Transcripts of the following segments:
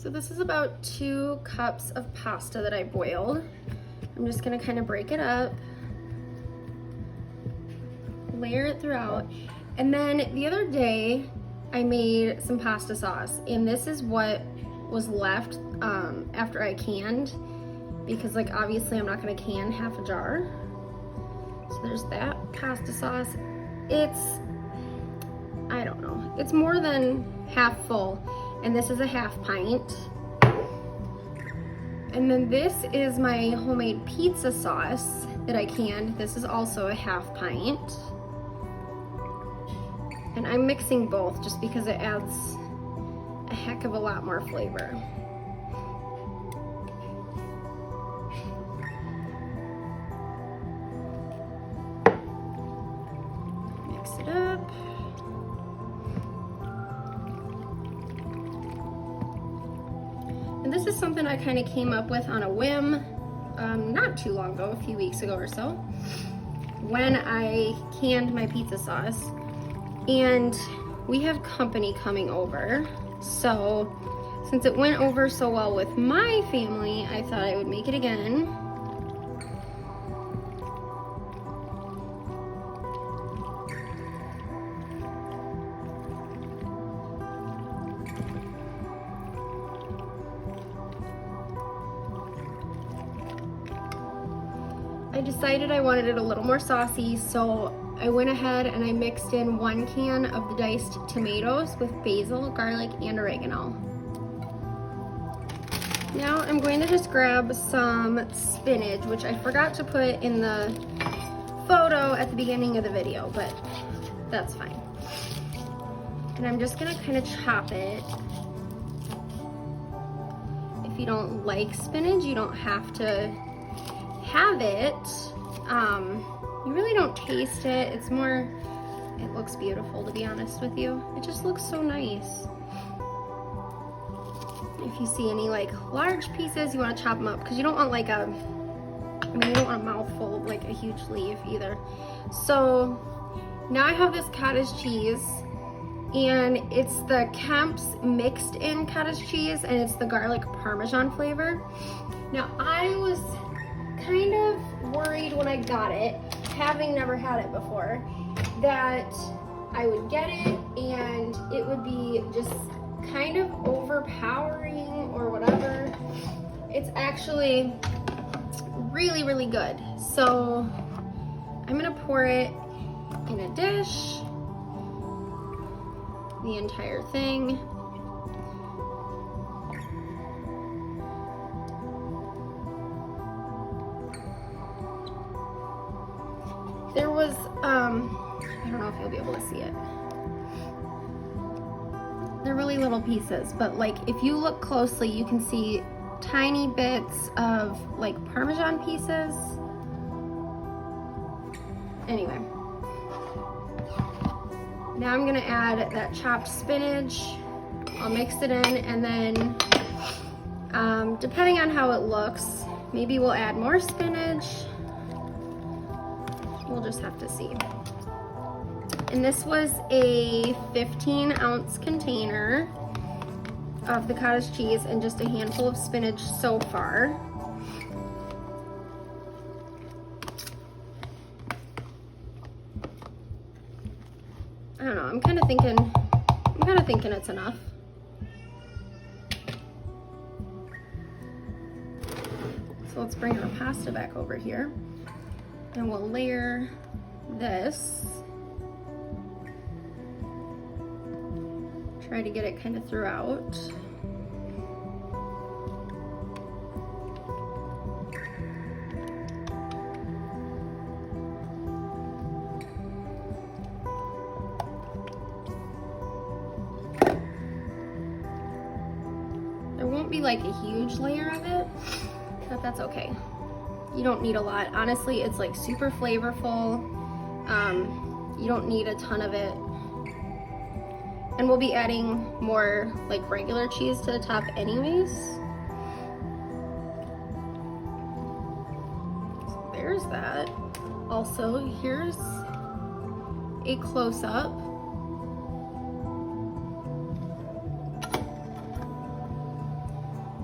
So this is about 2 cups of pasta that I boiled. I'm just gonna kind of break it up, layer it throughout. And then the other day I made some pasta sauce, and this is what was left after I canned, because like obviously I'm not gonna can half a jar. So there's that pasta sauce. It's, I don't know, it's more than half full, and this is a half pint. And then this is my homemade pizza sauce that I canned. This is also a half pint. And I'm mixing both just because it adds a heck of a lot more flavor. Mix it up. And this is something I kind of came up with on a whim not too long ago, a few weeks ago or so, when I canned my pizza sauce. And we have company coming over, so since it went over so well with my family, I thought I would make it again. I decided I wanted it a little more saucy, so I went ahead and I mixed in 1 can of the diced tomatoes with basil, garlic, and oregano. Now I'm going to just grab some spinach, which I forgot to put in the photo at the beginning of the video, but that's fine. And I'm just gonna kind of chop it. If you don't like spinach, you don't have to have it. You really don't taste it. It's more, it looks beautiful, to be honest with you. It just looks so nice. If you see any like large pieces, you want to chop them up, because you don't want like a, I mean, you don't want a mouthful of like a huge leaf either. So now I have this cottage cheese, and it's the Kemp's mixed in cottage cheese, and it's the garlic parmesan flavor. Now I was kind of worried when I got it, having never had it before, that I would get it and it would be just kind of overpowering or whatever. It's actually really, really good. So I'm gonna pour it in a dish, the entire thing. There was, I don't know if you'll be able to see it. They're really little pieces, but like if you look closely, you can see tiny bits of like Parmesan pieces. Anyway, now I'm gonna add that chopped spinach. I'll mix it in, and then depending on how it looks, maybe we'll add more spinach. We'll just have to see. And this was a 15-ounce container of the cottage cheese and just a handful of spinach so far. I don't know, I'm kind of thinking it's enough. So let's bring our pasta back over here. And we'll layer this. Try to get it kind of throughout. There won't be like a huge layer of it, but that's okay. You don't need a lot. Honestly, it's like super flavorful. You don't need a ton of it. And we'll be adding more like regular cheese to the top anyways. So there's that. Also, here's a close-up.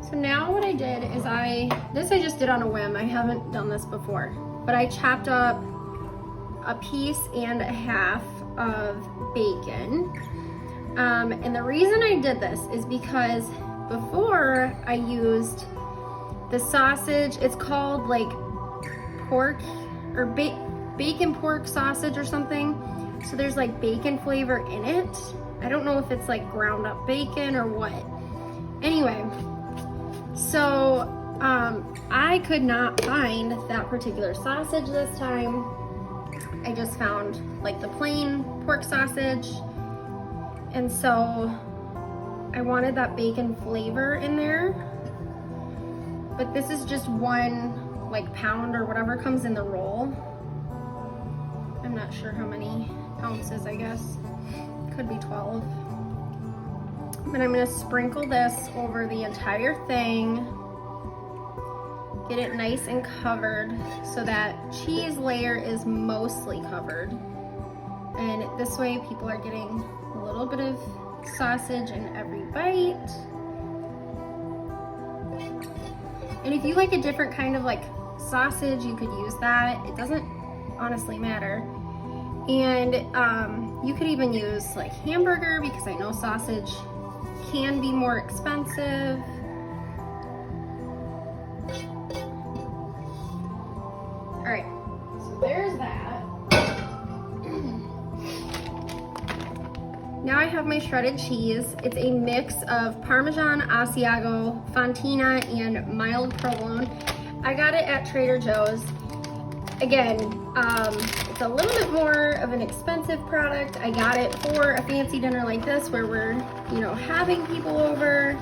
So now what I did is I just did on a whim. I haven't done this before, but I chopped up a piece and a half of bacon. And the reason I did this is because before I used the sausage, it's called like pork or bacon pork sausage or something. So there's like bacon flavor in it. I don't know if it's like ground up bacon or what. Anyway, so I could not find that particular sausage this time. I just found like the plain pork sausage. And so I wanted that bacon flavor in there. But this is just 1 like pound or whatever comes in the roll. I'm not sure how many ounces, I guess. Could be 12. But I'm gonna sprinkle this over the entire thing. Get it nice and covered so that cheese layer is mostly covered. And this way people are getting a little bit of sausage in every bite. And if you like a different kind of like sausage, you could use that. It doesn't honestly matter. And you could even use like hamburger, because I know sausage can be more expensive. All right, so there's that. Now I have my shredded cheese. It's a mix of Parmesan, Asiago, Fontina, and mild provolone. I got it at Trader Joe's. Again, it's a little bit more of an expensive product. I got it for a fancy dinner like this where we're, you know, having people over.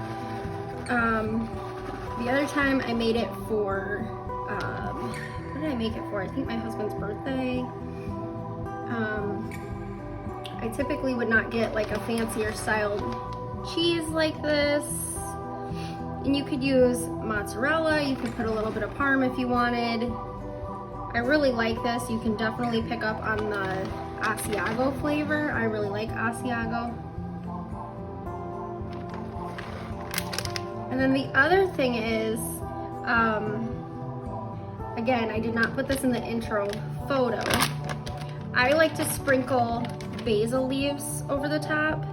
The other time I made it for, what did I make it for? I think my husband's birthday. I typically would not get like a fancier styled cheese like this. And you could use mozzarella, you could put a little bit of parm if you wanted. I really like this. You can definitely pick up on the Asiago flavor. I really like Asiago. And then the other thing is, again, I did not put this in the intro photo. I like to sprinkle basil leaves over the top.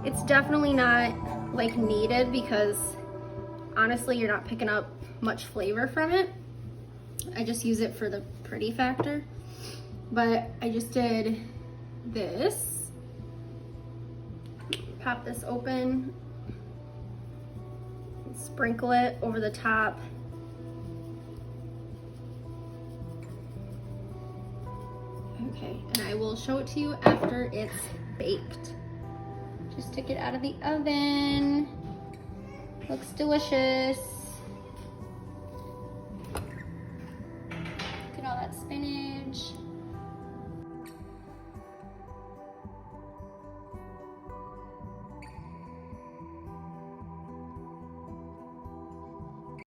It's definitely not like needed because honestly, you're not picking up much flavor from it. I just use it for the pretty factor. But I just did this. Pop this open. Sprinkle it over the top. Okay, and I will show it to you after it's baked. Just took it out of the oven. Looks delicious.